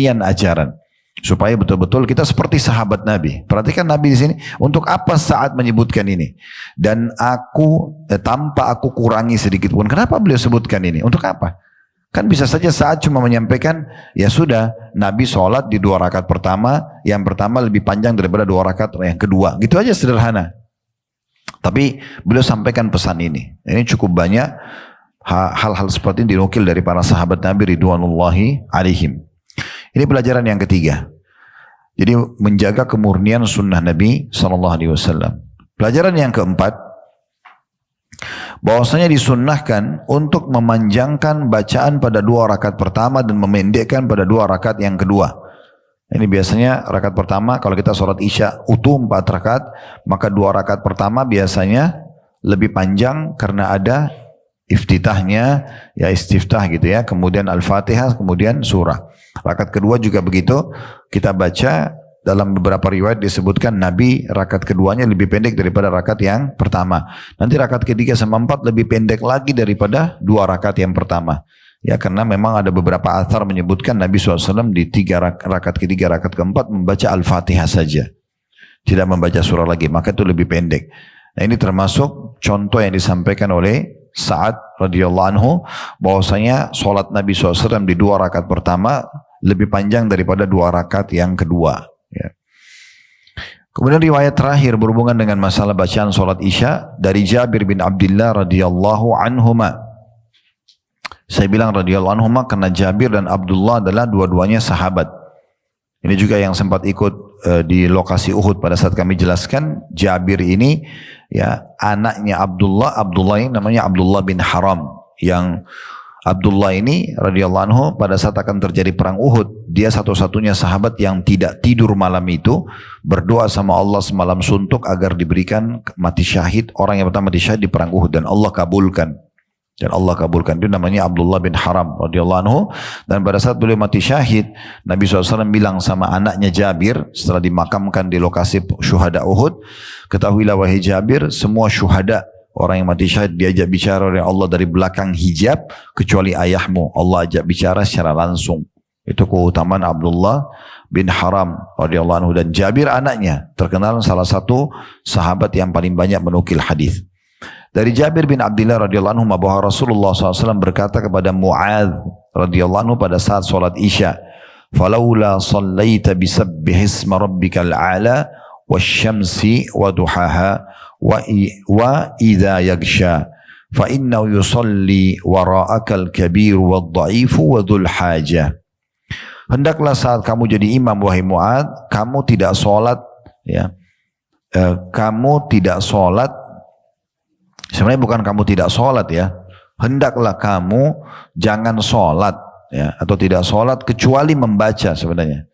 ajaran. Supaya betul-betul kita seperti sahabat Nabi. Perhatikan Nabi di sini. Untuk apa saat menyebutkan ini? Dan tanpa aku kurangi sedikit pun. Kenapa beliau sebutkan ini? Untuk apa? Kan bisa saja saat cuma menyampaikan, ya sudah, Nabi sholat di 2 rakaat pertama, yang pertama lebih panjang daripada 2 rakaat yang kedua. Gitu aja sederhana. Tapi beliau sampaikan pesan ini. Ini cukup banyak hal-hal seperti ini dinukil dari para sahabat Nabi ridwanullahi alaihim. Ini pelajaran yang ketiga. Jadi menjaga kemurnian sunnah Nabi SAW. Pelajaran yang keempat, bahwasanya disunnahkan untuk memanjangkan bacaan pada 2 rakaat pertama dan memendekkan pada 2 rakaat yang kedua. Ini biasanya rakaat pertama kalau kita sholat isya utuh 4 rakaat, maka 2 rakaat pertama biasanya lebih panjang karena ada iftitahnya, ya istiftah gitu ya, kemudian al-fatihah, kemudian surah. Rakaat kedua juga begitu, kita baca dalam beberapa riwayat disebutkan Nabi rakaat keduanya lebih pendek daripada rakaat yang pertama. Nanti rakaat ketiga sama 4 lebih pendek lagi daripada 2 rakaat yang pertama. Ya karena memang ada beberapa athar menyebutkan Nabi SAW di 3 rakaat ketiga, rakaat keempat membaca al-fatihah saja. Tidak membaca surah lagi, maka itu lebih pendek. Nah ini termasuk contoh yang disampaikan oleh Sa'ad radhiyallahu anhu bahwasanya sholat Nabi SAW di 2 rakaat pertama lebih panjang daripada 2 rakaat yang kedua. Ya. Kemudian riwayat terakhir berhubungan dengan masalah bacaan sholat isya dari Jabir bin Abdullah radhiyallahu anhuma. Saya bilang radhiyallahu anhuma karena Jabir dan Abdullah adalah dua-duanya sahabat. Ini juga yang sempat ikut di lokasi Uhud pada saat kami jelaskan. Jabir ini ya anaknya Abdullah ini namanya Abdullah bin Haram. Yang Abdullah ini radhiyallahu anhu pada saat akan terjadi perang Uhud, dia satu-satunya sahabat yang tidak tidur malam itu, berdoa sama Allah semalam suntuk agar diberikan mati syahid, orang yang pertama mati syahid di perang Uhud, dan Allah kabulkan. Dan Allah kabulkan. Itu namanya Abdullah bin Haram radhiyallahu anhu. Dan pada saat beliau mati syahid, Nabi SAW bilang sama anaknya Jabir setelah dimakamkan di lokasi syuhada Uhud, ketahuilah wahai Jabir, semua syuhada orang yang mati syahid diajak bicara oleh Allah dari belakang hijab kecuali ayahmu. Allah ajak bicara secara langsung. Itu keutamaan Abdullah bin Haram radhiyallahu anhu. Dan Jabir anaknya terkenal salah satu sahabat yang paling banyak menukil hadis. Dari Jabir bin Abdullah radhiyallahu anhu bahwa Rasulullah SAW berkata kepada Mu'adz radhiyallahu anhu pada saat sholat isya, "Falaula sallaita bisabbih isma rabbikal a'la wasyamsi wa duhaha wa idza yaghsha fa innahu yusalli wara'akal kabir wad dha'ifu wa dhul hajah." Hendaklah saat kamu jadi imam wahai Mu'adz, kamu tidak sholat ya. Kamu tidak sholat. Sebenarnya bukan kamu tidak sholat ya. Hendaklah kamu jangan sholat ya, atau tidak sholat kecuali membaca sebenarnya.